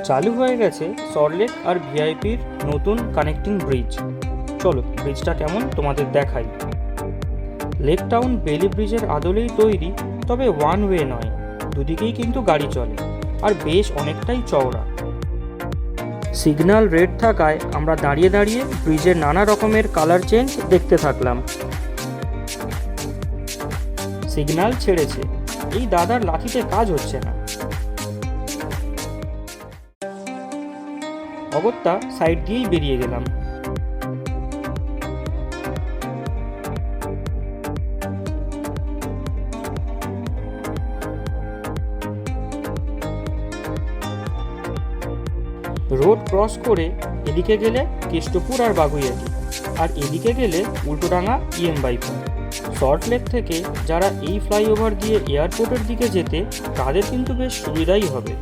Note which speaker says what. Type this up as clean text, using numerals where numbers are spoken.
Speaker 1: চালু হয়ে গেছে সল্টলেক আর ভিআইপির নতুন কানেক্টিং ব্রিজ। চলো ব্রিজটা কেমন তোমাদের দেখাই। লেক টাউন বেলি ব্রিজের আদলেই তৈরি, তবে ওয়ান ওয়ে নয়, দুদিকেই কিন্তু গাড়ি চলে আর বেশ অনেকটাই চওড়া। সিগন্যাল রেড থাকায় আমরা দাঁড়িয়ে দাঁড়িয়ে ব্রিজের নানা রকমের কালার চেঞ্জ দেখতে থাকলাম। সিগন্যাল ছেড়েছে, এই দাদার লাঠিতে কাজ হচ্ছে না। অগত্যা সাইড দিয়েই বেরিয়ে গেলাম। রোড ক্রস করে এদিকে গেলে কেষ্টপুর আর বাগুইয়াটি, আর এদিকে গেলে উল্টোডাঙ্গা ইএম বাইপাস। সল্টলেক থেকে যারা এই ফ্লাইওভার দিয়ে এয়ারপোর্টের দিকে যেতে, তাদের কিন্তু বেশ সুবিধাই হবে।